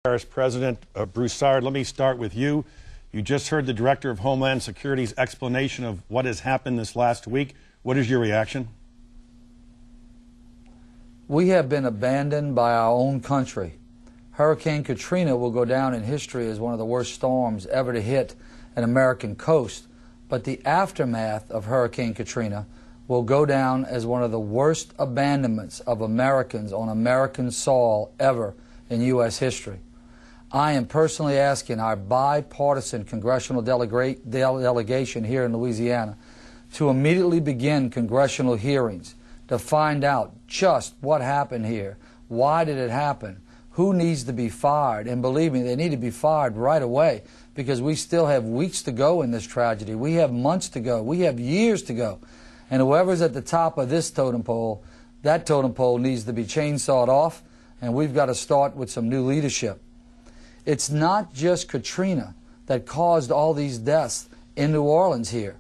President Broussard, let me start with you. You just heard the Director of Homeland Security's explanation of what has happened this last week. What is your reaction? We have been abandoned by our own country. Hurricane Katrina will go down in history as one of the worst storms ever to hit an American coast. But the aftermath of Hurricane Katrina will go down as one of the worst abandonments of Americans on American soil ever in U.S. history. I am personally asking our bipartisan congressional delegation here in Louisiana to immediately begin congressional hearings to find out just what happened here. Why did it happen? Who needs to be fired? And believe me, they need to be fired right away, because we still have weeks to go in this tragedy. We have months to go. We have years to go. And whoever's at the top of this totem pole, that totem pole needs to be chainsawed off, and we've got to start with some new leadership. It's not just Katrina that caused all these deaths in New Orleans here.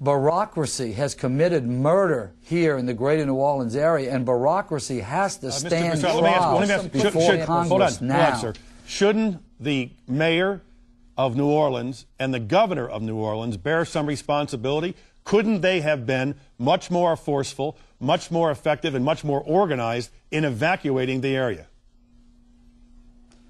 Bureaucracy has committed murder here in the greater New Orleans area, and bureaucracy has to stand trial before Congress now. Hold on, sir. Shouldn't the mayor of New Orleans and the governor of New Orleans bear some responsibility? Couldn't they have been much more forceful, much more effective, and much more organized in evacuating the area?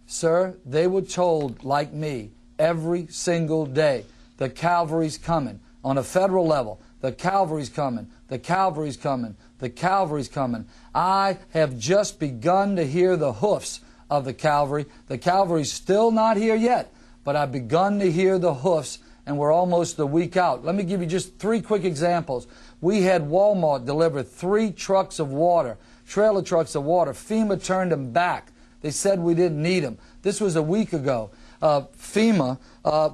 Sir, they were told, like me, every single day, the cavalry's coming. On a federal level, the cavalry's coming, the cavalry's coming, the cavalry's coming. I have just begun to hear the hoofs of the cavalry. The cavalry's still not here yet, but I've begun to hear the hoofs, and we're almost a week out. Let me give you just 3 quick examples. We had Walmart deliver 3 trucks of water, trailer trucks of water. FEMA turned them back. They said we didn't need them. This was a week ago. FEMA,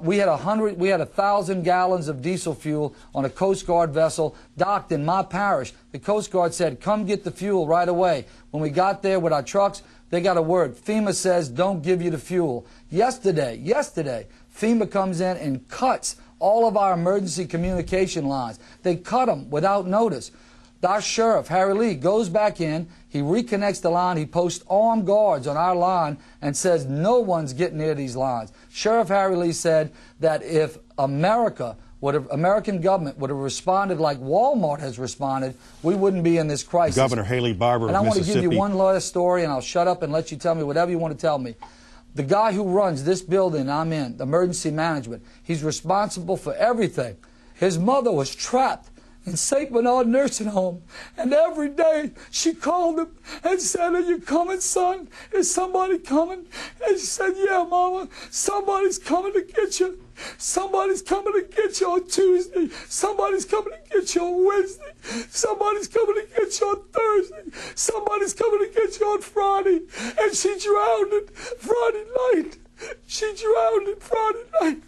we had 1,000 gallons of diesel fuel on a Coast Guard vessel docked in my parish. The Coast Guard said, come get the fuel right away. When we got there with our trucks, they got a word. FEMA says, don't give you the fuel. Yesterday, FEMA comes in and cuts all of our emergency communication lines. They cut them without notice. Our sheriff, Harry Lee, goes back in, he reconnects the line, he posts armed guards on our line and says no one's getting near these lines. Sheriff Harry Lee said that if American government would have responded like Walmart has responded, we wouldn't be in this crisis. Governor Haley Barbour of Mississippi. And I want to give you one last story, and I'll shut up and let you tell me whatever you want to tell me. The guy who runs this building I'm in, emergency management, he's responsible for everything. His mother was trapped in St. Bernard nursing home, and every day she called him and said, are you coming, son? Is somebody coming? And he said, yeah, Mama, somebody's coming to get you. Somebody's coming to get you on Tuesday. Somebody's coming to get you on Wednesday. Somebody's coming to get you on Thursday. Somebody's coming to get you on Friday. And she drowned it Friday night. She drowned it Friday night.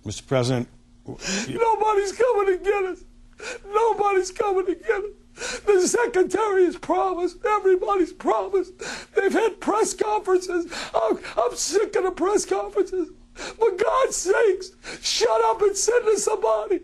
Mr. President, nobody's coming to get us. Nobody's coming to get us. The Secretary has promised. Everybody's promised. They've had press conferences. I'm sick of the press conferences. For God's sakes, shut up and send us somebody.